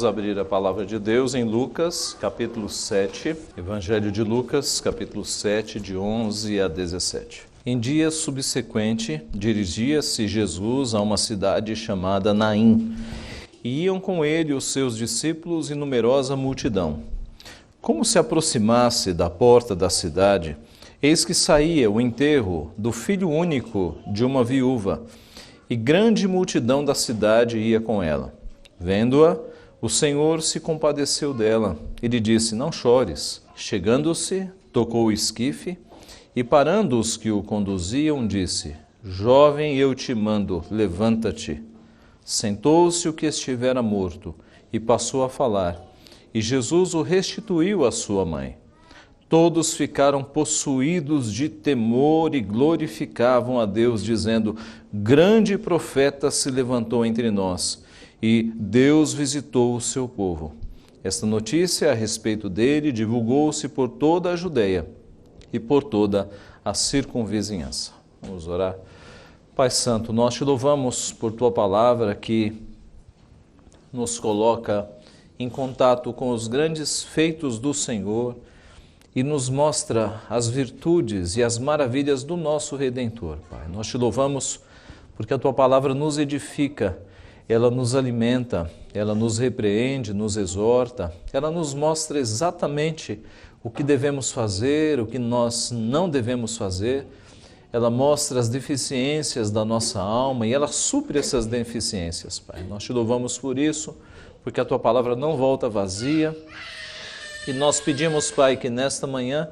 Vamos abrir a palavra de Deus em Lucas, capítulo 7, Evangelho de Lucas, capítulo 7, de 11 a 17. Em dia subsequente, dirigia-se Jesus a uma cidade chamada Naim, e iam com ele os seus discípulos e numerosa multidão. Como se aproximasse da porta da cidade, eis que saía o enterro do filho único de uma viúva, e grande multidão da cidade ia com ela. Vendo-a, o Senhor se compadeceu dela e lhe disse: não chores. Chegando-se, tocou o esquife e, parando os que o conduziam, disse: jovem, eu te mando, levanta-te. Sentou-se o que estivera morto e passou a falar, e Jesus o restituiu à sua mãe. Todos ficaram possuídos de temor e glorificavam a Deus, dizendo: grande profeta se levantou entre nós, e Deus visitou o seu povo. Esta notícia a respeito dele divulgou-se por toda a Judeia e por toda a circunvizinhança. Vamos orar. Pai Santo, nós te louvamos por tua palavra que nos coloca em contato com os grandes feitos do Senhor e nos mostra as virtudes e as maravilhas do nosso Redentor, Pai. Nós te louvamos porque a tua palavra nos edifica, ela nos alimenta, ela nos repreende, nos exorta, ela nos mostra exatamente o que devemos fazer, o que nós não devemos fazer, ela mostra as deficiências da nossa alma e ela supre essas deficiências, Pai. Nós te louvamos por isso, porque a tua palavra não volta vazia. E nós pedimos, Pai, que nesta manhã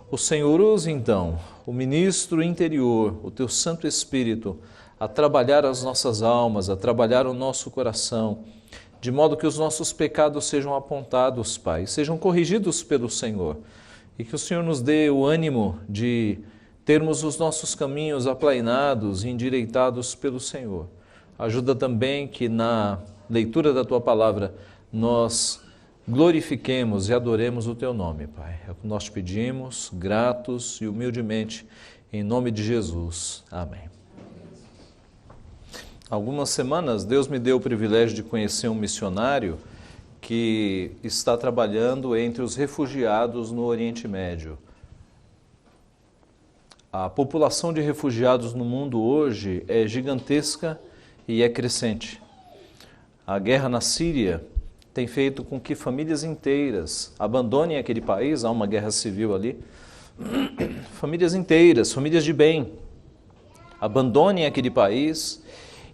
o Senhor use então o ministro interior, o teu Santo Espírito, a trabalhar as nossas almas, a trabalhar o nosso coração, de modo que os nossos pecados sejam apontados, Pai, sejam corrigidos pelo Senhor, e que o Senhor nos dê o ânimo de termos os nossos caminhos aplainados e endireitados pelo Senhor. Ajuda também que na leitura da tua palavra nós glorifiquemos e adoremos o teu nome, Pai. É o que nós te pedimos, gratos e humildemente, em nome de Jesus. Amém. Algumas semanas, Deus me deu o privilégio de conhecer um missionário que está trabalhando entre os refugiados no Oriente Médio. A população de refugiados no mundo hoje é gigantesca e é crescente. A guerra na Síria tem feito com que famílias inteiras abandonem aquele país, há uma guerra civil ali, famílias inteiras, famílias de bem, abandonem aquele país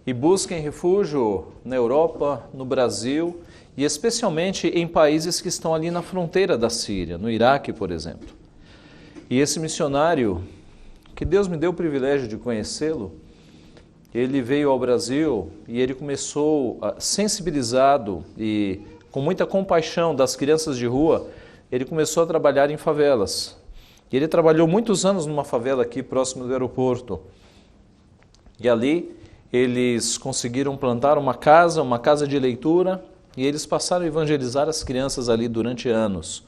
e busquem refúgio na Europa, no Brasil e especialmente em países que estão ali na fronteira da Síria, no Iraque, por exemplo. E esse missionário, que Deus me deu o privilégio de conhecê-lo, ele veio ao Brasil e ele começou, sensibilizado e com muita compaixão das crianças de rua, ele começou a trabalhar em favelas. E ele trabalhou muitos anos numa favela aqui próximo do aeroporto. E ali eles conseguiram plantar uma casa de leitura, e eles passaram a evangelizar as crianças ali durante anos.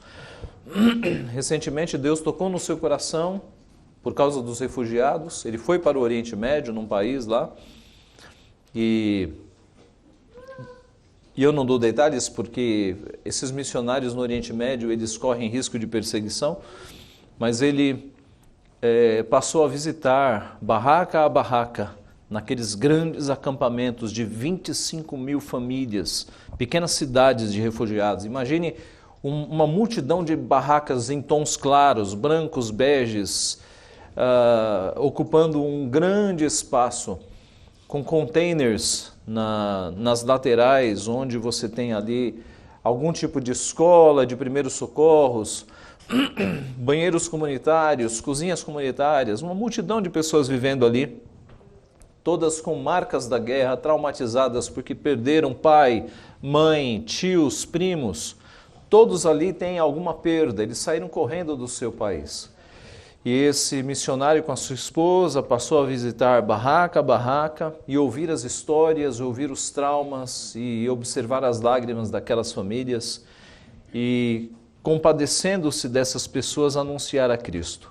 Recentemente Deus tocou no seu coração por causa dos refugiados, ele foi para o Oriente Médio, num país lá, e eu não dou detalhes porque esses missionários no Oriente Médio, eles correm risco de perseguição, mas ele passou a visitar barraca a barraca, naqueles grandes acampamentos de 25 mil famílias, pequenas cidades de refugiados. Imagine uma multidão de barracas em tons claros, brancos, beges, ocupando um grande espaço, com containers nas laterais, onde você tem ali algum tipo de escola, de primeiros socorros, banheiros comunitários, cozinhas comunitárias, uma multidão de pessoas vivendo ali, todas com marcas da guerra, traumatizadas porque perderam pai, mãe, tios, primos. Todos ali têm alguma perda, eles saíram correndo do seu país. E esse missionário com a sua esposa passou a visitar barraca a barraca e ouvir as histórias, ouvir os traumas e observar as lágrimas daquelas famílias e, compadecendo-se dessas pessoas, anunciar a Cristo.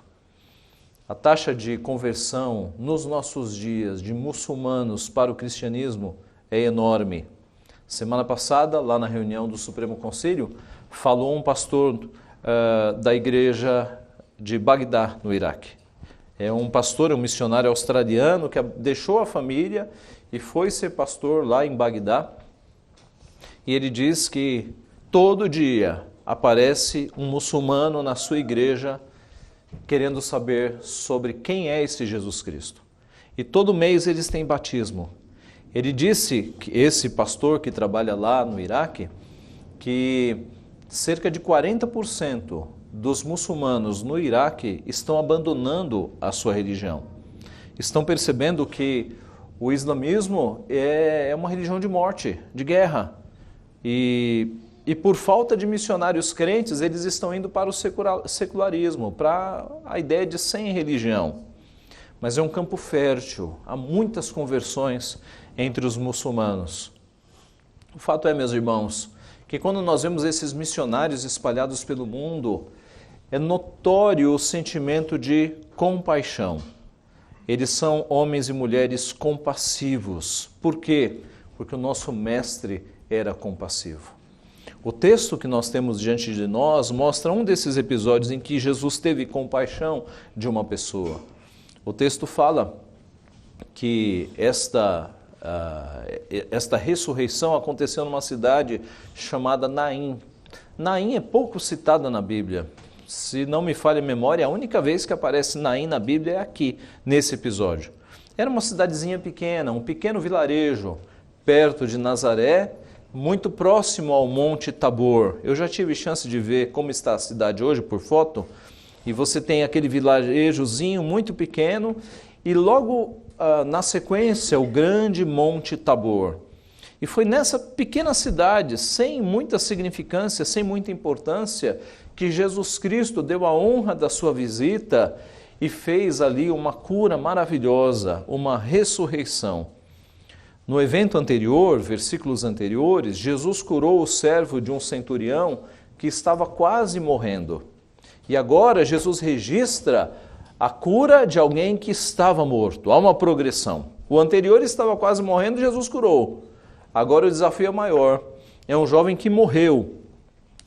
A taxa de conversão nos nossos dias de muçulmanos para o cristianismo é enorme. Semana passada, lá na reunião do Supremo Conselho, falou um pastor da igreja de Bagdá, no Iraque. É um pastor, um missionário australiano que deixou a família e foi ser pastor lá em Bagdá. E ele diz que todo dia aparece um muçulmano na sua igreja querendo saber sobre quem é esse Jesus Cristo. E todo mês eles têm batismo. Ele disse, que esse pastor que trabalha lá no Iraque, que cerca de 40% dos muçulmanos no Iraque estão abandonando a sua religião. Estão percebendo que o islamismo é uma religião de morte, de guerra. E por falta de missionários crentes, eles estão indo para o secularismo, para a ideia de sem religião. Mas é um campo fértil, há muitas conversões entre os muçulmanos. O fato é, meus irmãos, que quando nós vemos esses missionários espalhados pelo mundo, é notório o sentimento de compaixão. Eles são homens e mulheres compassivos. Por quê? Porque o nosso mestre era compassivo. O texto que nós temos diante de nós mostra um desses episódios em que Jesus teve compaixão de uma pessoa. O texto fala que esta ressurreição aconteceu numa cidade chamada Naim. Naim é pouco citada na Bíblia. Se não me falha a memória, a única vez que aparece Naim na Bíblia é aqui, nesse episódio. Era uma cidadezinha pequena, um pequeno vilarejo, perto de Nazaré, muito próximo ao Monte Tabor. Eu já tive chance de ver como está a cidade hoje por foto, e você tem aquele vilarejozinho muito pequeno, e logo na sequência o grande Monte Tabor. E foi nessa pequena cidade, sem muita significância, sem muita importância, que Jesus Cristo deu a honra da sua visita e fez ali uma cura maravilhosa, uma ressurreição. No evento anterior, versículos anteriores, Jesus curou o servo de um centurião que estava quase morrendo. E agora Jesus registra a cura de alguém que estava morto. Há uma progressão. O anterior estava quase morrendo, Jesus curou. Agora o desafio é maior. É um jovem que morreu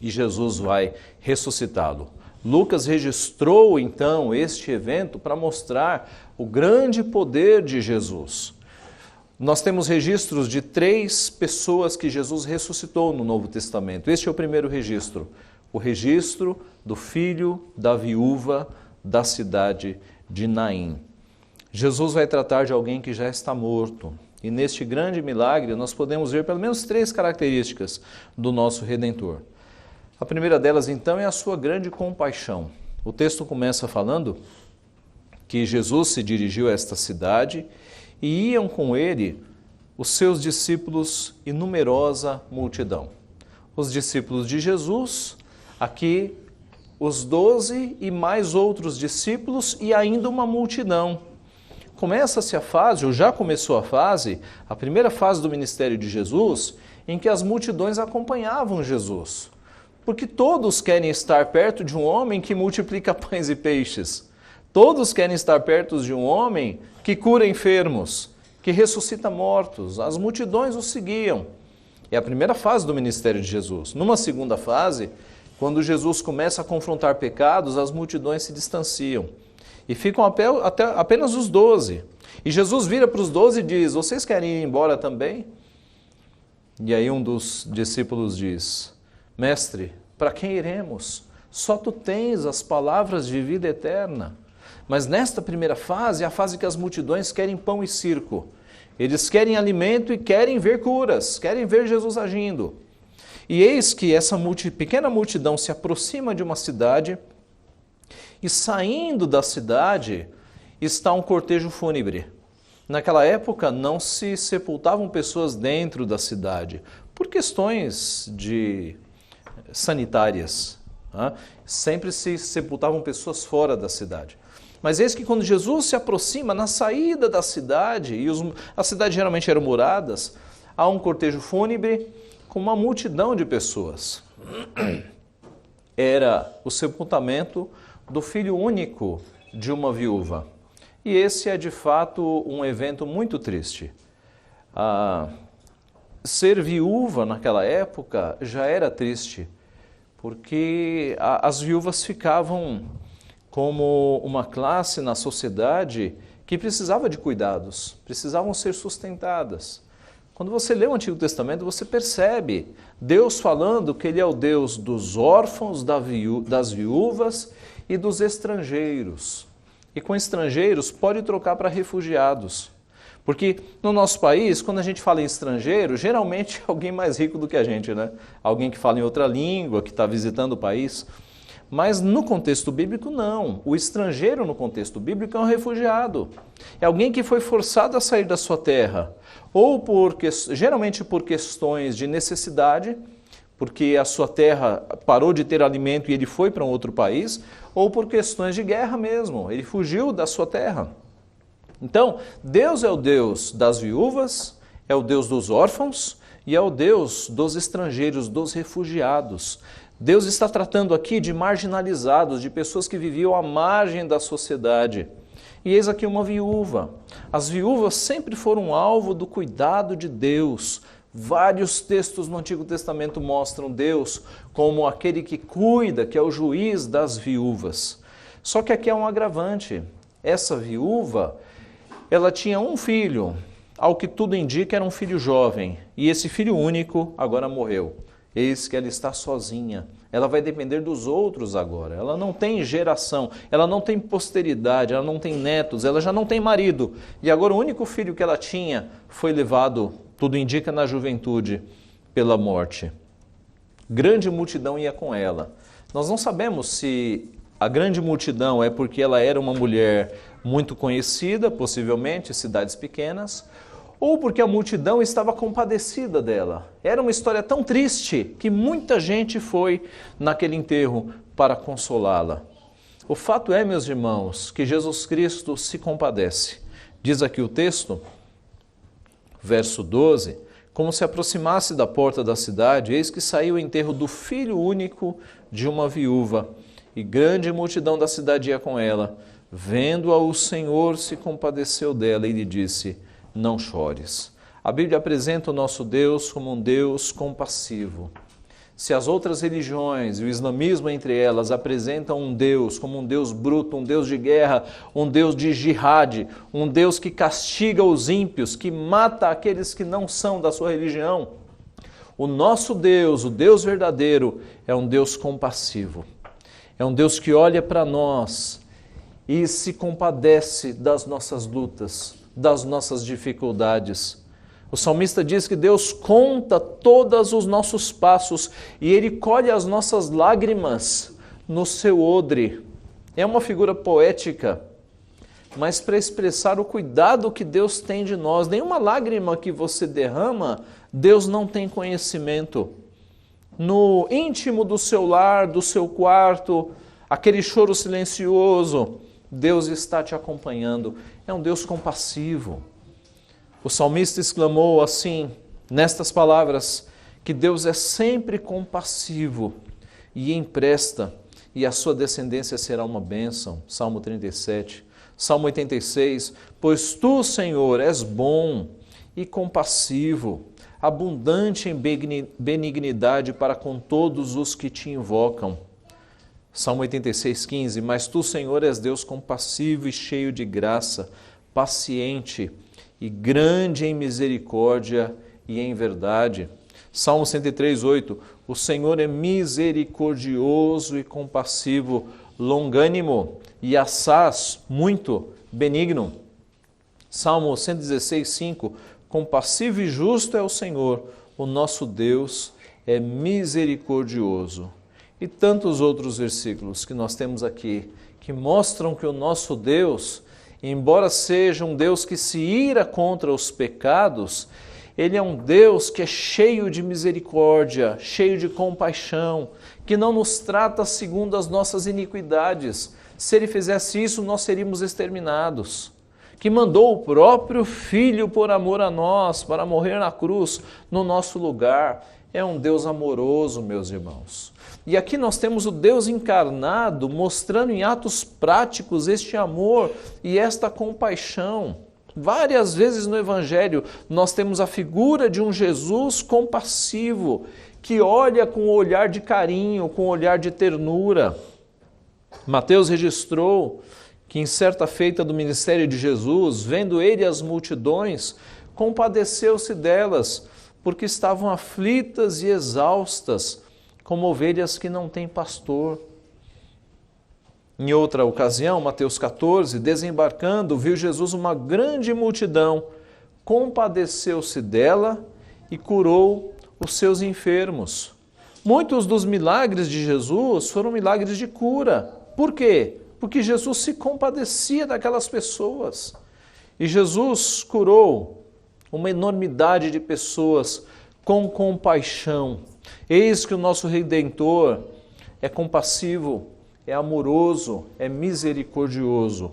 e Jesus vai ressuscitá-lo. Lucas registrou então este evento para mostrar o grande poder de Jesus. Nós temos registros de 3 pessoas que Jesus ressuscitou no Novo Testamento. Este é o primeiro registro. O registro do filho da viúva da cidade de Naim. Jesus vai tratar de alguém que já está morto. E neste grande milagre nós podemos ver pelo menos 3 características do nosso Redentor. A primeira delas então é a sua grande compaixão. O texto começa falando que Jesus se dirigiu a esta cidade e iam com ele os seus discípulos e numerosa multidão. Os discípulos de Jesus, aqui os 12 e mais outros discípulos e ainda uma multidão. Começa-se a fase, ou já começou a fase, a primeira fase do ministério de Jesus, em que as multidões acompanhavam Jesus. Porque todos querem estar perto de um homem que multiplica pães e peixes. Todos querem estar perto de um homem que cura enfermos, que ressuscita mortos. As multidões o seguiam. É a primeira fase do ministério de Jesus. Numa segunda fase, quando Jesus começa a confrontar pecados, as multidões se distanciam. E ficam até apenas os 12. E Jesus vira para os 12 e diz: vocês querem ir embora também? E aí um dos discípulos diz: mestre, para quem iremos? Só tu tens as palavras de vida eterna. Mas nesta primeira fase, é a fase que as multidões querem pão e circo. Eles querem alimento e querem ver curas, querem ver Jesus agindo. E eis que essa pequena multidão se aproxima de uma cidade e saindo da cidade está um cortejo fúnebre. Naquela época não se sepultavam pessoas dentro da cidade por questões sanitárias. Sempre se sepultavam pessoas fora da cidade. Mas eis que quando Jesus se aproxima, na saída da cidade, e as cidades geralmente eram moradas, há um cortejo fúnebre com uma multidão de pessoas. Era o sepultamento do filho único de uma viúva. E esse é de fato um evento muito triste. ser viúva naquela época já era triste, porque as viúvas ficavam como uma classe na sociedade que precisava de cuidados, precisavam ser sustentadas. Quando você lê o Antigo Testamento, você percebe Deus falando que Ele é o Deus dos órfãos, das viúvas e dos estrangeiros. E com estrangeiros pode trocar para refugiados. Porque no nosso país, quando a gente fala em estrangeiro, geralmente é alguém mais rico do que a gente, né? Alguém que fala em outra língua, que está visitando o país. Mas no contexto bíblico, não. O estrangeiro no contexto bíblico é um refugiado. É alguém que foi forçado a sair da sua terra. Ou geralmente por questões de necessidade, porque a sua terra parou de ter alimento e ele foi para um outro país, ou por questões de guerra mesmo. Ele fugiu da sua terra. Então, Deus é o Deus das viúvas, é o Deus dos órfãos e é o Deus dos estrangeiros, dos refugiados. Deus está tratando aqui de marginalizados, de pessoas que viviam à margem da sociedade. E eis aqui uma viúva. As viúvas sempre foram alvo do cuidado de Deus. Vários textos no Antigo Testamento mostram Deus como aquele que cuida, que é o juiz das viúvas. Só que aqui é um agravante. Essa viúva, ela tinha um filho, ao que tudo indica era um filho jovem, e esse filho único agora morreu. Eis que ela está sozinha, ela vai depender dos outros agora, ela não tem geração, ela não tem posteridade, ela não tem netos, ela já não tem marido. E agora o único filho que ela tinha foi levado, tudo indica na juventude, pela morte. Grande multidão ia com ela. Nós não sabemos se a grande multidão é porque ela era uma mulher muito conhecida, possivelmente, cidades pequenas, ou porque a multidão estava compadecida dela. Era uma história tão triste que muita gente foi naquele enterro para consolá-la. O fato é, meus irmãos, que Jesus Cristo se compadece. Diz aqui o texto, verso 12, como se aproximasse da porta da cidade, eis que saiu o enterro do filho único de uma viúva, e grande multidão da cidade ia com ela. Vendo-a, o Senhor se compadeceu dela e lhe disse, não chores. A Bíblia apresenta o nosso Deus como um Deus compassivo. Se as outras religiões e o islamismo entre elas apresentam um Deus como um Deus bruto, um Deus de guerra, um Deus de jihad, um Deus que castiga os ímpios, que mata aqueles que não são da sua religião, o nosso Deus, o Deus verdadeiro, é um Deus compassivo. É um Deus que olha para nós e se compadece das nossas lutas, das nossas dificuldades. O salmista diz que Deus conta todos os nossos passos e Ele colhe as nossas lágrimas no seu odre. É uma figura poética, mas para expressar o cuidado que Deus tem de nós. Nenhuma lágrima que você derrama, Deus não tem conhecimento. No íntimo do seu lar, do seu quarto, aquele choro silencioso, Deus está te acompanhando. É um Deus compassivo. O salmista exclamou assim, nestas palavras, que Deus é sempre compassivo e empresta, e a sua descendência será uma bênção. Salmo 37. Salmo 86, pois tu, Senhor, és bom e compassivo, abundante em benignidade para com todos os que te invocam. Salmo 86, 15, mas tu, Senhor, és Deus compassivo e cheio de graça, paciente e grande em misericórdia e em verdade. Salmo 103, 8, o Senhor é misericordioso e compassivo, longânimo e assaz, muito benigno. Salmo 116, 5, compassivo e justo é o Senhor, o nosso Deus é misericordioso. E tantos outros versículos que nós temos aqui, que mostram que o nosso Deus, embora seja um Deus que se ira contra os pecados, Ele é um Deus que é cheio de misericórdia, cheio de compaixão, que não nos trata segundo as nossas iniquidades. Se Ele fizesse isso, nós seríamos exterminados. Que mandou o próprio Filho por amor a nós, para morrer na cruz, no nosso lugar. É um Deus amoroso, meus irmãos. E aqui nós temos o Deus encarnado, mostrando em atos práticos este amor e esta compaixão. Várias vezes no Evangelho nós temos a figura de um Jesus compassivo, que olha com um olhar de carinho, com um olhar de ternura. Mateus registrou que em certa feita do ministério de Jesus, vendo ele as multidões, compadeceu-se delas, porque estavam aflitas e exaustas, como ovelhas que não têm pastor. Em outra ocasião, Mateus 14, desembarcando, viu Jesus uma grande multidão, compadeceu-se dela e curou os seus enfermos. Muitos dos milagres de Jesus foram milagres de cura. Por quê? Porque Jesus se compadecia daquelas pessoas. E Jesus curou uma enormidade de pessoas com compaixão. Eis que o nosso Redentor é compassivo, é amoroso, é misericordioso.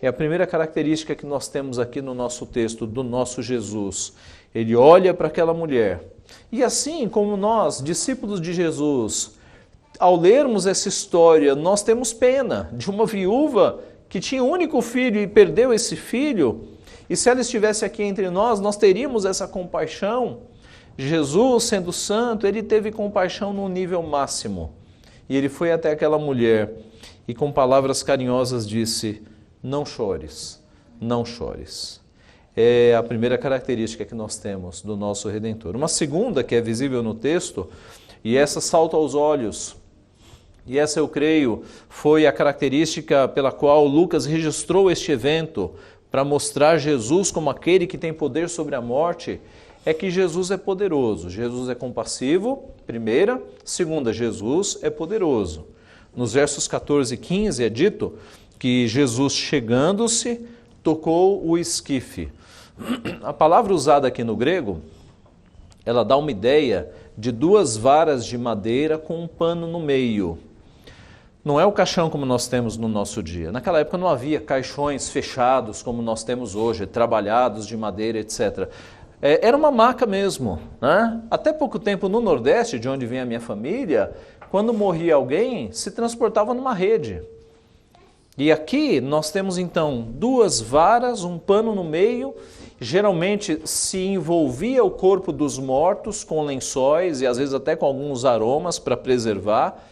É a primeira característica que nós temos aqui no nosso texto, do nosso Jesus. Ele olha para aquela mulher. E assim como nós, discípulos de Jesus, ao lermos essa história, nós temos pena de uma viúva que tinha um único filho e perdeu esse filho, e se ela estivesse aqui entre nós, nós teríamos essa compaixão. Jesus, sendo santo, ele teve compaixão no nível máximo. E ele foi até aquela mulher e com palavras carinhosas disse: não chores, não chores. É a primeira característica que nós temos do nosso Redentor. Uma segunda que é visível no texto, e essa salta aos olhos, e essa eu creio foi a característica pela qual Lucas registrou este evento, para mostrar Jesus como aquele que tem poder sobre a morte, é que Jesus é poderoso. Jesus é compassivo, primeira. Segunda, Jesus é poderoso. Nos versos 14 e 15 é dito que Jesus, chegando-se, tocou o esquife. A palavra usada aqui no grego, ela dá uma ideia de duas varas de madeira com um pano no meio. Não é o caixão como nós temos no nosso dia. Naquela época não havia caixões fechados como nós temos hoje, trabalhados de madeira, etc. Era uma maca mesmo, né? Até pouco tempo no Nordeste, de onde vem a minha família, quando morria alguém, se transportava numa rede. E aqui nós temos então duas varas, um pano no meio. Geralmente se envolvia o corpo dos mortos com lençóis e às vezes até com alguns aromas para preservar.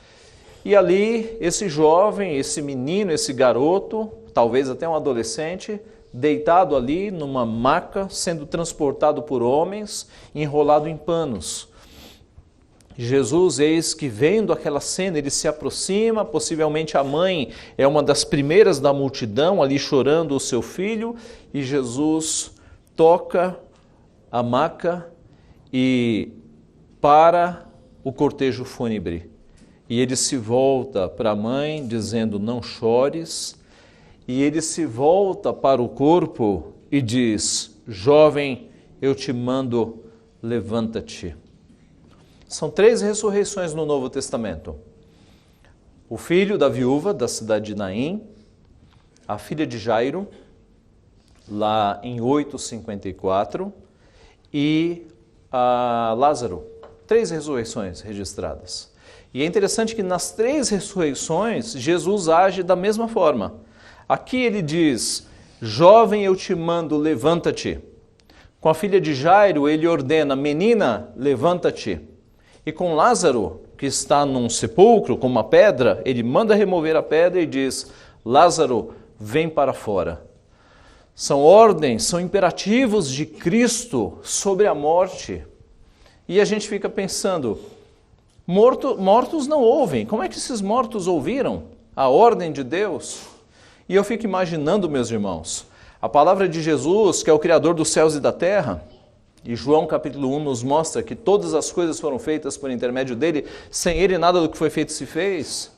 E ali esse jovem, esse menino, esse garoto, talvez até um adolescente, deitado ali numa maca, sendo transportado por homens, enrolado em panos. Jesus, eis que vendo aquela cena, ele se aproxima, possivelmente a mãe é uma das primeiras da multidão, ali chorando o seu filho, e Jesus toca a maca e para o cortejo fúnebre. E ele se volta para a mãe, dizendo, não chores, e ele se volta para o corpo e diz, jovem, eu te mando, levanta-te. São 3 ressurreições no Novo Testamento. O filho da viúva da cidade de Naim, a filha de Jairo, lá em 8:54, e a Lázaro. 3 ressurreições registradas. E é interessante que nas 3 ressurreições, Jesus age da mesma forma. Aqui ele diz, jovem, eu te mando, levanta-te. Com a filha de Jairo, ele ordena, menina, levanta-te. E com Lázaro, que está num sepulcro com uma pedra, ele manda remover a pedra e diz, Lázaro, vem para fora. São ordens, são imperativos de Cristo sobre a morte. E a gente fica pensando, mortos não ouvem. Como é que esses mortos ouviram a ordem de Deus? E eu fico imaginando, meus irmãos, a palavra de Jesus, que é o Criador dos céus e da terra, e João capítulo 1 nos mostra que todas as coisas foram feitas por intermédio dele, sem ele nada do que foi feito se fez.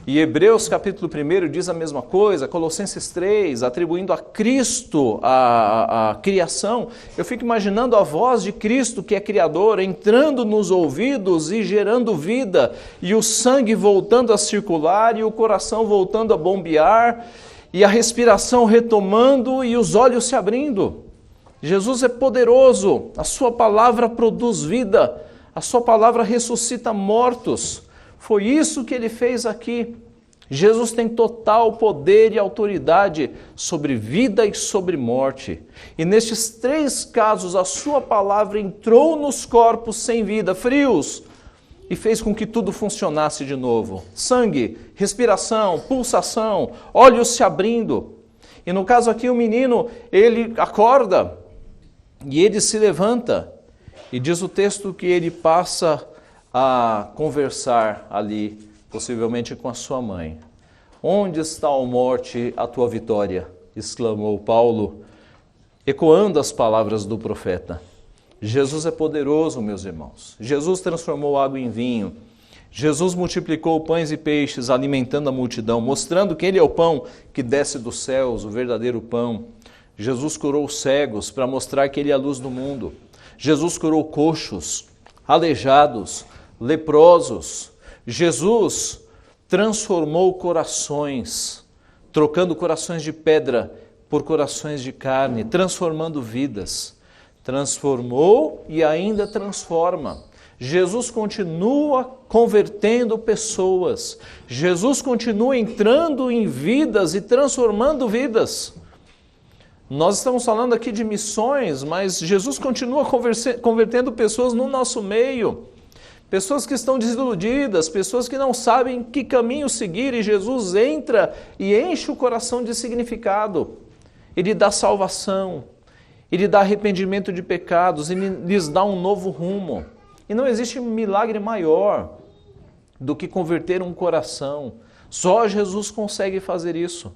E Hebreus capítulo 1 diz a mesma coisa, Colossenses 3, atribuindo a Cristo a criação. Eu fico imaginando a voz de Cristo, que é Criador, entrando nos ouvidos e gerando vida, e o sangue voltando a circular, e o coração voltando a bombear, e a respiração retomando, e os olhos se abrindo. Jesus é poderoso, a sua palavra produz vida, a sua palavra ressuscita mortos. Foi isso que ele fez aqui. Jesus tem total poder e autoridade sobre vida e sobre morte. E nestes 3 casos, a sua palavra entrou nos corpos sem vida, frios, e fez com que tudo funcionasse de novo. Sangue, respiração, pulsação, olhos se abrindo. E no caso aqui, o menino, ele acorda e ele se levanta. E diz o texto que ele passa a conversar ali, possivelmente com a sua mãe. Onde está, ó morte, a tua vitória? Exclamou Paulo, ecoando as palavras do profeta. Jesus é poderoso, meus irmãos. Jesus transformou água em vinho. Jesus multiplicou pães e peixes, alimentando a multidão, mostrando que Ele é o pão que desce dos céus, o verdadeiro pão. Jesus curou cegos para mostrar que Ele é a luz do mundo. Jesus curou coxos, aleijados, leprosos. Jesus transformou corações, trocando corações de pedra por corações de carne, transformando vidas. Transformou e ainda transforma. Jesus continua convertendo pessoas. Jesus continua entrando em vidas e transformando vidas. Nós estamos falando aqui de missões, mas Jesus continua convertendo pessoas no nosso meio. Pessoas que estão desiludidas, pessoas que não sabem que caminho seguir, e Jesus entra e enche o coração de significado. Ele dá salvação, Ele dá arrependimento de pecados, Ele lhes dá um novo rumo. E não existe milagre maior do que converter um coração. Só Jesus consegue fazer isso.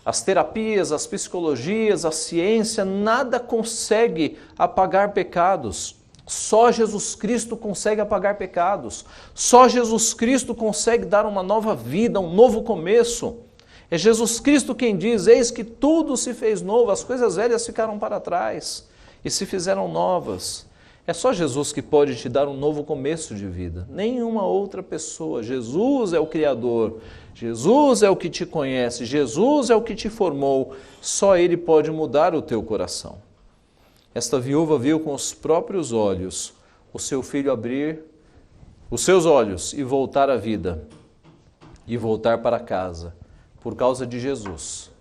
As terapias, as psicologias, a ciência, nada consegue apagar pecados. Só Jesus Cristo consegue apagar pecados. Só Jesus Cristo consegue dar uma nova vida, um novo começo. É Jesus Cristo quem diz, eis que tudo se fez novo, as coisas velhas ficaram para trás e se fizeram novas. É só Jesus que pode te dar um novo começo de vida. Nenhuma outra pessoa. Jesus é o Criador. Jesus é o que te conhece. Jesus é o que te formou. Só Ele pode mudar o teu coração. Esta viúva viu com os próprios olhos o seu filho abrir os seus olhos e voltar à vida. E voltar para casa. Por causa de Jesus.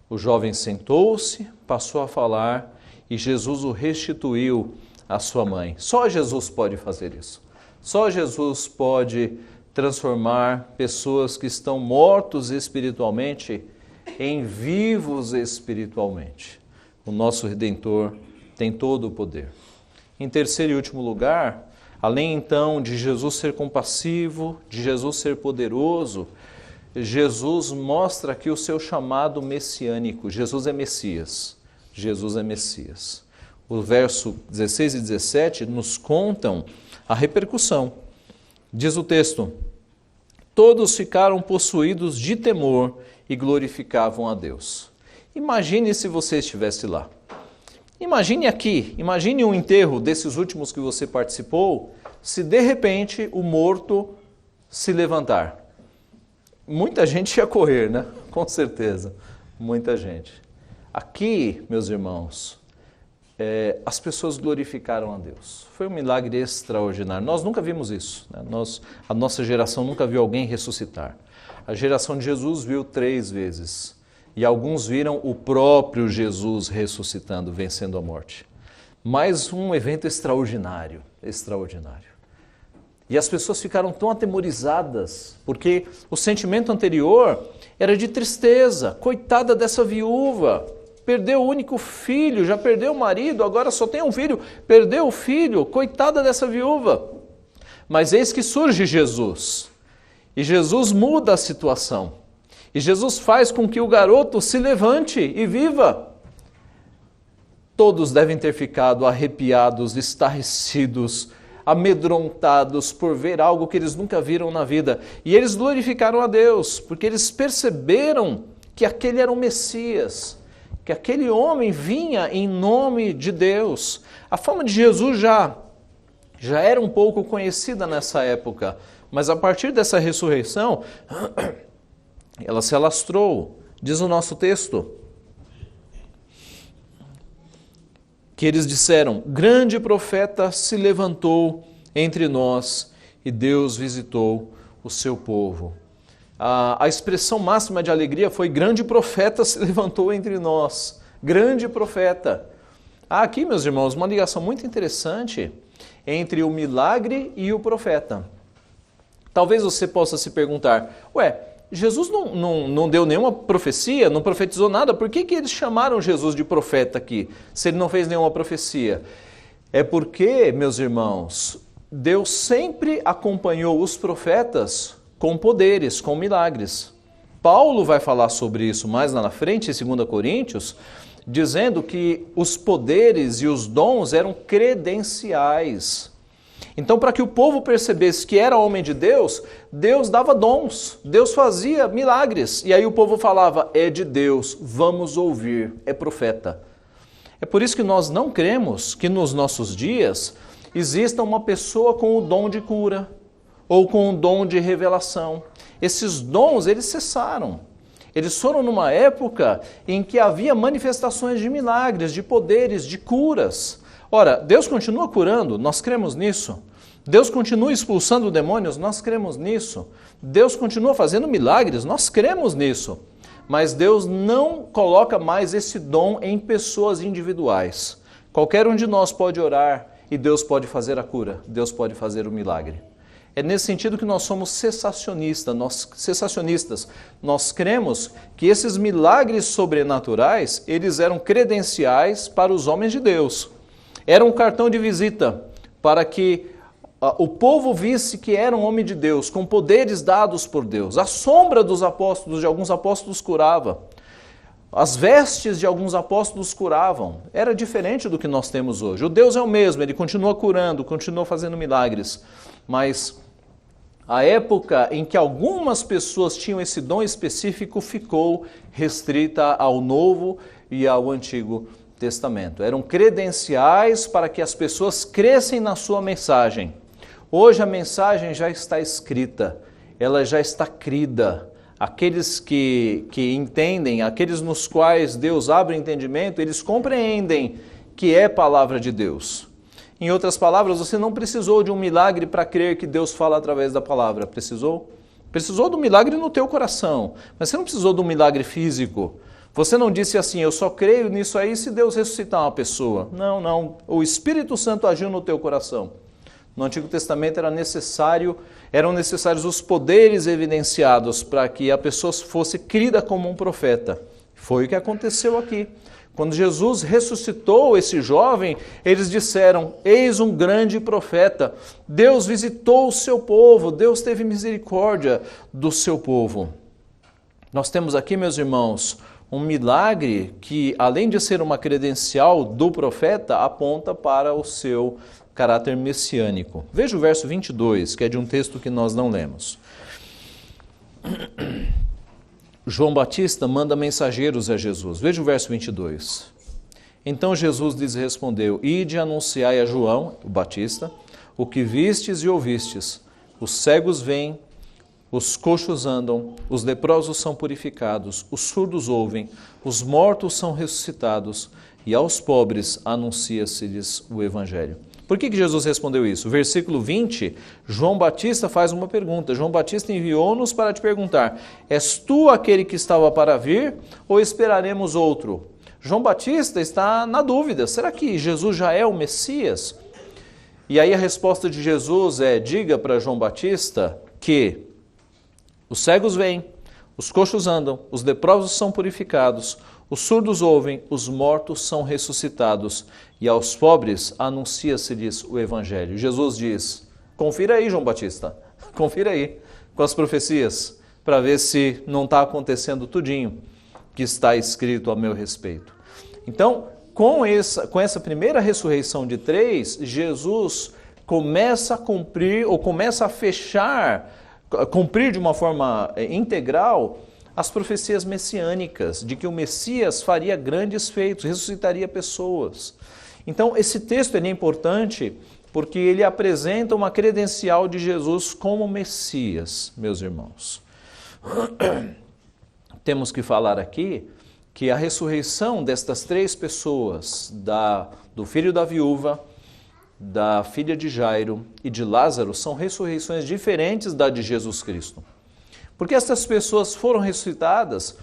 O jovem sentou-se, passou a falar e Jesus o restituiu à sua mãe. Só Jesus pode fazer isso. Só Jesus pode transformar pessoas que estão mortos espiritualmente em vivos espiritualmente. O nosso Redentor tem todo o poder. Em terceiro e último lugar, além então de Jesus ser compassivo, de Jesus ser poderoso, Jesus mostra aqui o seu chamado messiânico. Jesus é Messias. Jesus é Messias. O verso 16 e 17 nos contam a repercussão. Diz o texto, todos ficaram possuídos de temor e glorificavam a Deus. Imagine se você estivesse lá. Imagine aqui, imagine um enterro desses últimos que você participou, se de repente o morto se levantar. Muita gente ia correr, né? Com certeza, muita gente. Aqui, meus irmãos, as pessoas glorificaram a Deus. Foi um milagre extraordinário. Nós nunca vimos isso, né? A nossa geração nunca viu alguém ressuscitar. A geração de Jesus viu 3 vezes. E alguns viram o próprio Jesus ressuscitando, vencendo a morte. Mais um evento extraordinário, extraordinário. E as pessoas ficaram tão atemorizadas, porque o sentimento anterior era de tristeza. Coitada dessa viúva, perdeu o único filho, já perdeu o marido, agora só tem um filho, perdeu o filho, coitada dessa viúva. Mas eis que surge Jesus, e Jesus muda a situação. E Jesus faz com que o garoto se levante e viva. Todos devem ter ficado arrepiados, estarrecidos, amedrontados por ver algo que eles nunca viram na vida. E eles glorificaram a Deus, porque eles perceberam que aquele era o Messias, que aquele homem vinha em nome de Deus. A fama de Jesus já era um pouco conhecida nessa época, mas a partir dessa ressurreição, ela se alastrou. Diz o nosso texto que eles disseram, grande profeta se levantou entre nós e Deus visitou o seu povo. A expressão máxima de alegria foi: grande profeta se levantou entre nós. Grande profeta. Há aqui, meus irmãos, uma ligação muito interessante entre o milagre e o profeta. Talvez você possa se perguntar: Jesus não deu nenhuma profecia, não profetizou nada, por que eles chamaram Jesus de profeta aqui, se ele não fez nenhuma profecia? É porque, meus irmãos, Deus sempre acompanhou os profetas com poderes, com milagres. Paulo vai falar sobre isso mais lá na frente, em 2 Coríntios, dizendo que os poderes e os dons eram credenciais. Então, para que o povo percebesse que era homem de Deus, Deus dava dons, Deus fazia milagres. E aí o povo falava: é de Deus, vamos ouvir, é profeta. É por isso que nós não cremos que nos nossos dias exista uma pessoa com o dom de cura ou com o dom de revelação. Esses dons, eles cessaram. Eles foram numa época em que havia manifestações de milagres, de poderes, de curas. Ora, Deus continua curando, nós cremos nisso. Deus continua expulsando demônios, nós cremos nisso. Deus continua fazendo milagres, nós cremos nisso. Mas Deus não coloca mais esse dom em pessoas individuais. Qualquer um de nós pode orar e Deus pode fazer a cura, Deus pode fazer o milagre. É nesse sentido que nós somos cessacionistas. Nós cremos que esses milagres sobrenaturais, eles eram credenciais para os homens de Deus. Era um cartão de visita para que o povo visse que era um homem de Deus, com poderes dados por Deus. A sombra dos apóstolos, de alguns apóstolos, curava. As vestes de alguns apóstolos curavam. Era diferente do que nós temos hoje. O Deus é o mesmo, ele continua curando, continua fazendo milagres. Mas a época em que algumas pessoas tinham esse dom específico ficou restrita ao Novo e ao Antigo Testamento. Eram credenciais para que as pessoas crescem na sua mensagem. Hoje a mensagem já está escrita, ela já está crida. Aqueles que entendem, aqueles nos quais Deus abre o entendimento, eles compreendem que é palavra de Deus. Em outras palavras, você não precisou de um milagre para crer que Deus fala através da palavra. Precisou? Precisou do milagre no teu coração, mas você não precisou de um milagre físico. Você não disse assim: eu só creio nisso aí se Deus ressuscitar uma pessoa. Não. O Espírito Santo agiu no teu coração. No Antigo Testamento eram necessários os poderes evidenciados para que a pessoa fosse crida como um profeta. Foi o que aconteceu aqui. Quando Jesus ressuscitou esse jovem, eles disseram: eis um grande profeta. Deus visitou o seu povo, Deus teve misericórdia do seu povo. Nós temos aqui, meus irmãos, um milagre que, além de ser uma credencial do profeta, aponta para o seu caráter messiânico. Veja o verso 22, que é de um texto que nós não lemos. João Batista manda mensageiros a Jesus. Veja o verso 22. Então Jesus lhes respondeu: ide anunciai a João, o Batista, o que vistes e ouvistes. Os cegos veem, os coxos andam, os leprosos são purificados, os surdos ouvem, os mortos são ressuscitados, e aos pobres anuncia-se-lhes o Evangelho. Por que Jesus respondeu isso? Versículo 20, João Batista faz uma pergunta. João Batista enviou-nos para te perguntar: és tu aquele que estava para vir ou esperaremos outro? João Batista está na dúvida. Será que Jesus já é o Messias? E aí a resposta de Jesus é: diga para João Batista que os cegos veem, os coxos andam, os leprosos são purificados, os surdos ouvem, os mortos são ressuscitados, e aos pobres anuncia-se-lhes o Evangelho. Jesus diz: confira aí, João Batista, confira aí com as profecias, para ver se não está acontecendo tudinho que está escrito a meu respeito. Então, com essa primeira ressurreição de 3, Jesus começa a cumprir, ou começa a cumprir de uma forma integral as profecias messiânicas, de que o Messias faria grandes feitos, ressuscitaria pessoas. Então, esse texto é importante porque ele apresenta uma credencial de Jesus como Messias, meus irmãos. Temos que falar aqui que a ressurreição destas 3 pessoas, do filho da viúva, da filha de Jairo e de Lázaro, são ressurreições diferentes da de Jesus Cristo. Porque essas pessoas foram ressuscitadas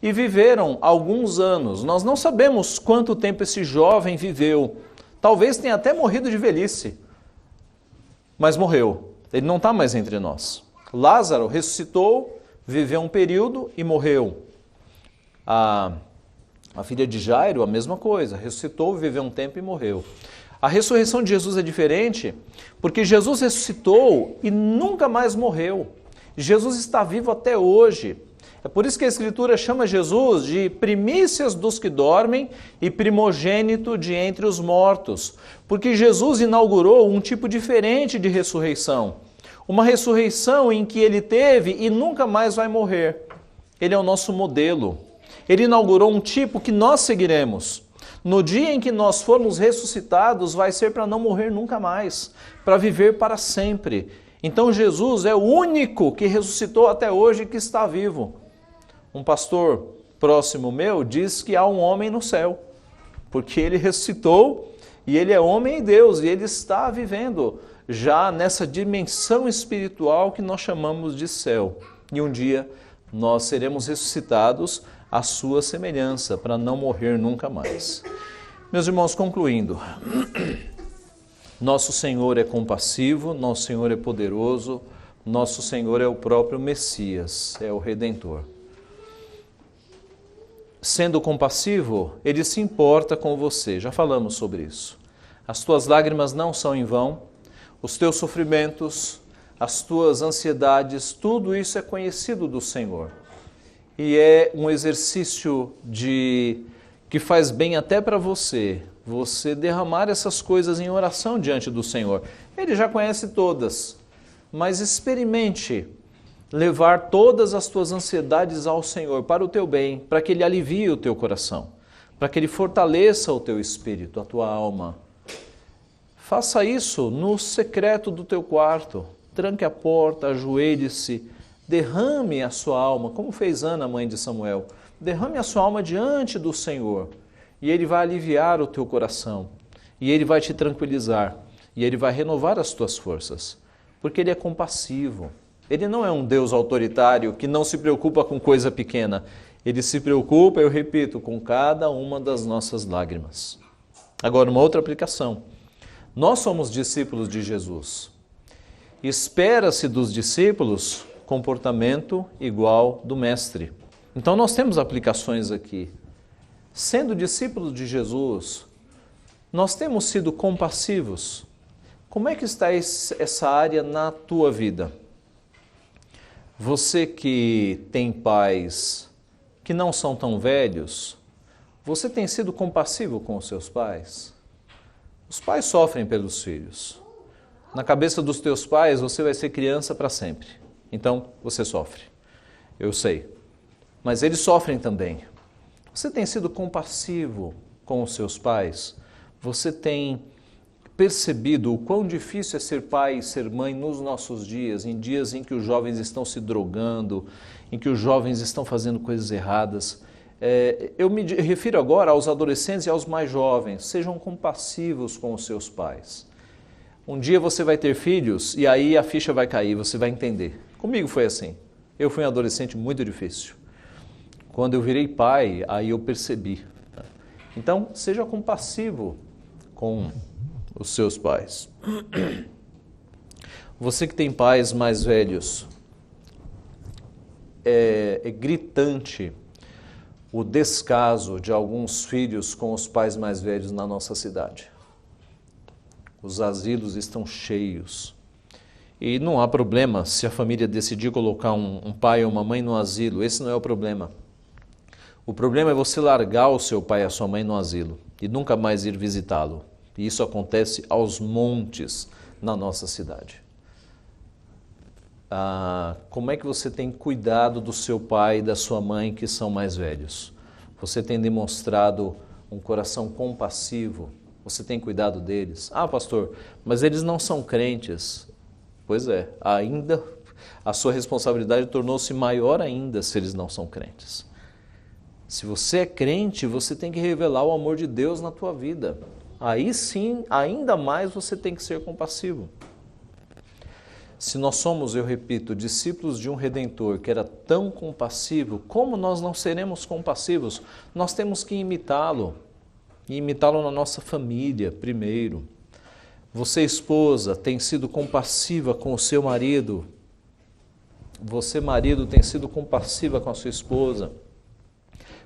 e viveram alguns anos. Nós não sabemos quanto tempo esse jovem viveu. Talvez tenha até morrido de velhice, mas morreu. Ele não está mais entre nós. Lázaro ressuscitou, viveu um período e morreu. A filha de Jairo, a mesma coisa, ressuscitou, viveu um tempo e morreu. A ressurreição de Jesus é diferente porque Jesus ressuscitou e nunca mais morreu. Jesus está vivo até hoje. É por isso que a Escritura chama Jesus de primícias dos que dormem e primogênito de entre os mortos. Porque Jesus inaugurou um tipo diferente de ressurreição. Uma ressurreição em que ele teve e nunca mais vai morrer. Ele é o nosso modelo. Ele inaugurou um tipo que nós seguiremos. No dia em que nós formos ressuscitados, vai ser para não morrer nunca mais, para viver para sempre. Então Jesus é o único que ressuscitou até hoje e que está vivo. Um pastor próximo meu diz que há um homem no céu, porque ele ressuscitou e ele é homem e Deus, e ele está vivendo já nessa dimensão espiritual que nós chamamos de céu. E um dia nós seremos ressuscitados à sua semelhança, para não morrer nunca mais. Meus irmãos, concluindo, nosso Senhor é compassivo, nosso Senhor é poderoso, nosso Senhor é o próprio Messias, é o Redentor. Sendo compassivo, Ele se importa com você, já falamos sobre isso. As tuas lágrimas não são em vão, os teus sofrimentos, as tuas ansiedades, tudo isso é conhecido do Senhor. E é um exercício que faz bem até para você derramar essas coisas em oração diante do Senhor. Ele já conhece todas, mas experimente levar todas as tuas ansiedades ao Senhor para o teu bem, para que Ele alivie o teu coração, para que Ele fortaleça o teu espírito, a tua alma. Faça isso no secreto do teu quarto, tranque a porta, ajoelhe-se, derrame a sua alma, como fez Ana, mãe de Samuel. Derrame a sua alma diante do Senhor e Ele vai aliviar o teu coração e Ele vai te tranquilizar e Ele vai renovar as tuas forças, porque Ele é compassivo. Ele não é um Deus autoritário que não se preocupa com coisa pequena. Ele se preocupa, eu repito, com cada uma das nossas lágrimas. Agora, uma outra aplicação. Nós somos discípulos de Jesus. Espera-se dos discípulos comportamento igual do Mestre. Então nós temos aplicações aqui. Sendo discípulos de Jesus, nós temos sido compassivos. Como é que está essa área na tua vida? Você que tem pais que não são tão velhos, você tem sido compassivo com os seus pais? Os pais sofrem pelos filhos. Na cabeça dos teus pais, você vai ser criança para sempre. Então, você sofre. Eu sei. Mas eles sofrem também. Você tem sido compassivo com os seus pais? Você tem percebido o quão difícil é ser pai e ser mãe nos nossos dias, em dias em que os jovens estão se drogando, em que os jovens estão fazendo coisas erradas? Eu me refiro agora aos adolescentes e aos mais jovens. Sejam compassivos com os seus pais. Um dia você vai ter filhos e aí a ficha vai cair, você vai entender. Comigo foi assim. Eu fui um adolescente muito difícil. Quando eu virei pai, aí eu percebi. Então, seja compassivo com os seus pais. Você que tem pais mais velhos, é gritante o descaso de alguns filhos com os pais mais velhos na nossa cidade. Os asilos estão cheios. E não há problema se a família decidir colocar um pai ou uma mãe no asilo. Esse não é o problema. O problema é você largar o seu pai e a sua mãe no asilo e nunca mais ir visitá-lo. E isso acontece aos montes na nossa cidade. Como é que você tem cuidado do seu pai e da sua mãe que são mais velhos? Você tem demonstrado um coração compassivo? Você tem cuidado deles? Ah, pastor, mas eles não são crentes. Pois é, ainda a sua responsabilidade tornou-se maior ainda se eles não são crentes. Se você é crente, você tem que revelar o amor de Deus na tua vida. Aí sim, ainda mais você tem que ser compassivo. Se nós somos, eu repito, discípulos de um Redentor que era tão compassivo, como nós não seremos compassivos? Nós temos que imitá-lo, e imitá-lo na nossa família primeiro. Você, esposa, tem sido compassiva com o seu marido? Você, marido, tem sido compassiva com a sua esposa,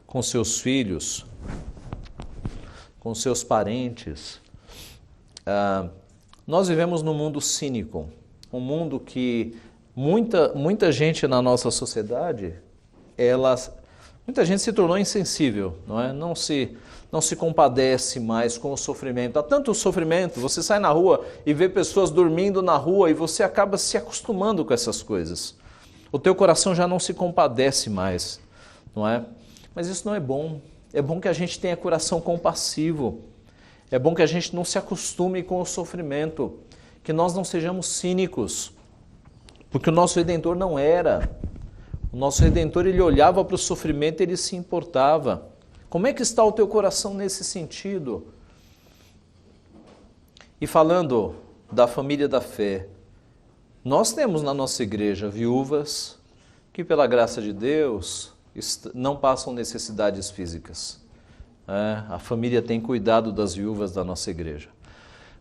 com seus filhos, com seus parentes? Nós vivemos num mundo cínico, um mundo que muita gente na nossa sociedade, muita gente se tornou insensível, não é? Não se compadece mais com o sofrimento. Há tanto sofrimento, você sai na rua e vê pessoas dormindo na rua e você acaba se acostumando com essas coisas. O teu coração já não se compadece mais, não é? Mas isso não é bom. É bom que a gente tenha coração compassivo. É bom que a gente não se acostume com o sofrimento, que nós não sejamos cínicos, porque o nosso Redentor não era. O nosso Redentor, ele olhava para o sofrimento e ele se importava. Como é que está o teu coração nesse sentido? E falando da família da fé, nós temos na nossa igreja viúvas que, pela graça de Deus, não passam necessidades físicas. A família tem cuidado das viúvas da nossa igreja,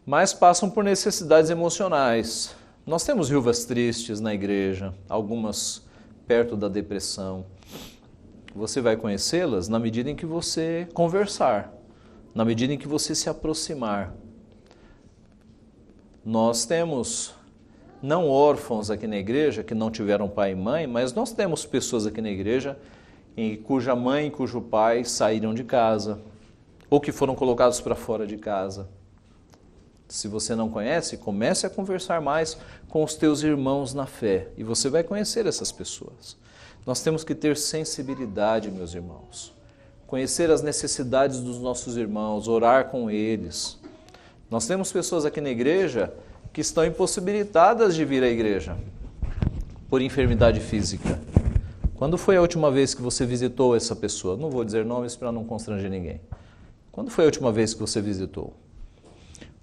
mas passam por necessidades emocionais. Nós temos viúvas tristes na igreja, algumas perto da depressão. Você vai conhecê-las na medida em que você conversar, na medida em que você se aproximar. Nós temos não órfãos aqui na igreja que não tiveram pai e mãe, mas nós temos pessoas aqui na igreja cuja mãe e cujo pai saíram de casa, ou que foram colocados para fora de casa. Se você não conhece, comece a conversar mais com os teus irmãos na fé, e você vai conhecer essas pessoas. Nós temos que ter sensibilidade, meus irmãos, conhecer as necessidades dos nossos irmãos, orar com eles. Nós temos pessoas aqui na igreja que estão impossibilitadas de vir à igreja por enfermidade física. Quando foi a última vez que você visitou essa pessoa? Não vou dizer nomes para não constranger ninguém. Quando foi a última vez que você visitou?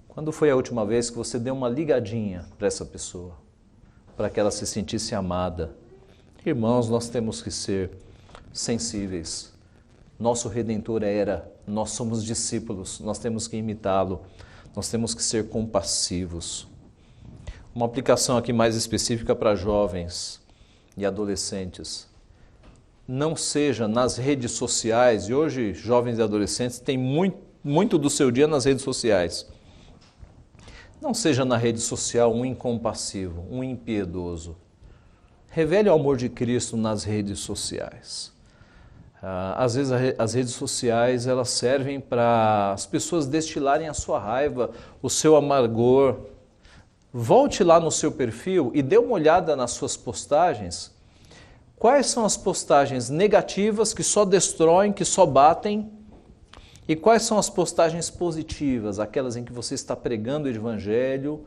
Quando foi a última vez que você deu uma ligadinha para essa pessoa? Para que ela se sentisse amada? Irmãos, nós temos que ser sensíveis. Nosso Redentor nós somos discípulos, nós temos que imitá-lo, nós temos que ser compassivos. Uma aplicação aqui mais específica para jovens e adolescentes. Não seja nas redes sociais, e hoje jovens e adolescentes têm muito do seu dia nas redes sociais. Não seja na rede social um incompassivo, um impiedoso. Revele o amor de Cristo nas redes sociais. Às vezes as redes sociais elas servem para as pessoas destilarem a sua raiva, o seu amargor. Volte lá no seu perfil e dê uma olhada nas suas postagens. Quais são as postagens negativas que só destroem, que só batem? E quais são as postagens positivas, aquelas em que você está pregando o evangelho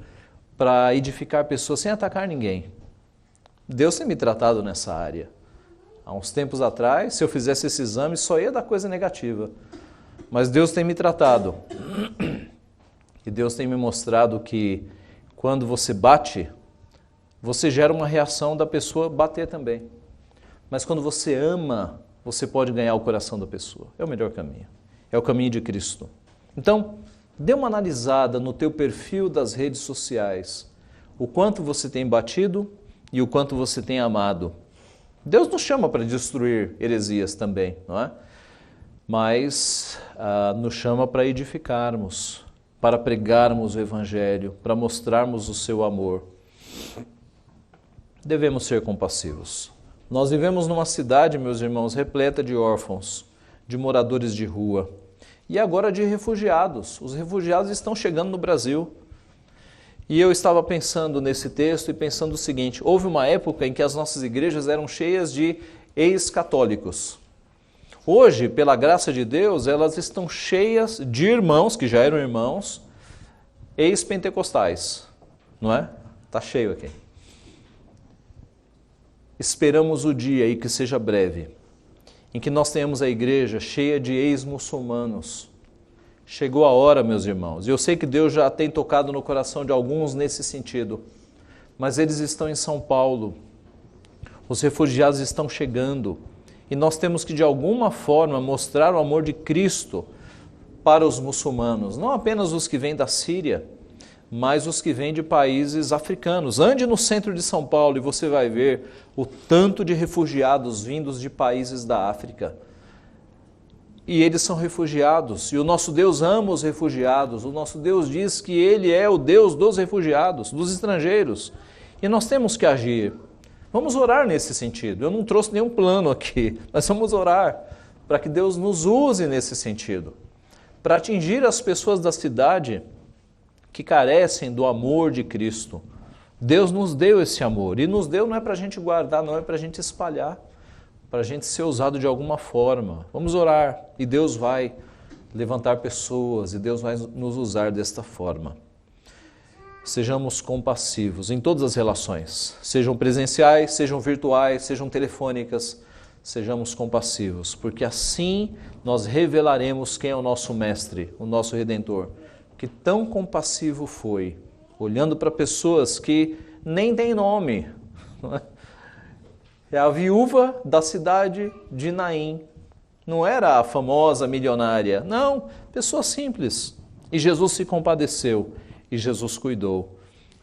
para edificar pessoas sem atacar ninguém? Deus tem me tratado nessa área. Há uns tempos atrás, se eu fizesse esse exame, só ia dar coisa negativa. Mas Deus tem me tratado. E Deus tem me mostrado que quando você bate, você gera uma reação da pessoa bater também. Mas quando você ama, você pode ganhar o coração da pessoa. É o melhor caminho. É o caminho de Cristo. Então, dê uma analisada no teu perfil das redes sociais. O quanto você tem batido e o quanto você tem amado. Deus nos chama para destruir heresias também, não é? Mas nos chama para edificarmos, para pregarmos o Evangelho, para mostrarmos o seu amor. Devemos ser compassivos. Nós vivemos numa cidade, meus irmãos, repleta de órfãos, de moradores de rua e agora de refugiados. Os refugiados estão chegando no Brasil. E eu estava pensando nesse texto e pensando o seguinte: houve uma época em que as nossas igrejas eram cheias de ex-católicos. Hoje, pela graça de Deus, elas estão cheias de irmãos, que já eram irmãos, ex-pentecostais, não é? Está cheio aqui. Esperamos o dia, e que seja breve, em que nós tenhamos a igreja cheia de ex-muçulmanos. Chegou a hora, meus irmãos, e eu sei que Deus já tem tocado no coração de alguns nesse sentido. mas eles estão em São Paulo. Os refugiados estão chegando e nós temos que de alguma forma mostrar o amor de Cristo para os muçulmanos, não apenas os que vêm da Síria, mas os que vêm de países africanos. Ande no centro de São Paulo e você vai ver o tanto de refugiados vindos de países da África. E eles são refugiados, e o nosso Deus ama os refugiados, o nosso Deus diz que Ele é o Deus dos refugiados, dos estrangeiros, e nós temos que agir. Vamos orar nesse sentido. Eu não trouxe nenhum plano aqui, mas vamos orar para que Deus nos use nesse sentido, para atingir as pessoas da cidade que carecem do amor de Cristo. Deus nos deu esse amor, e nos deu não é para a gente guardar, não é para a gente espalhar, para a gente ser usado de alguma forma. Vamos orar, e Deus vai levantar pessoas, e Deus vai nos usar desta forma. Sejamos compassivos em todas as relações, sejam presenciais, sejam virtuais, sejam telefônicas, sejamos compassivos, porque assim nós revelaremos quem é o nosso Mestre, o nosso Redentor, que tão compassivo foi, olhando para pessoas que nem têm nome. É a viúva da cidade de Naim, não era a famosa milionária, não, pessoa simples. E Jesus se compadeceu, e Jesus cuidou,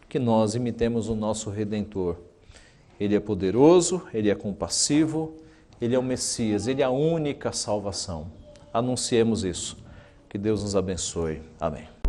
que nós imitemos o nosso Redentor. Ele é poderoso, Ele é compassivo, Ele é o Messias, Ele é a única salvação. Anunciemos isso. Que Deus nos abençoe. Amém.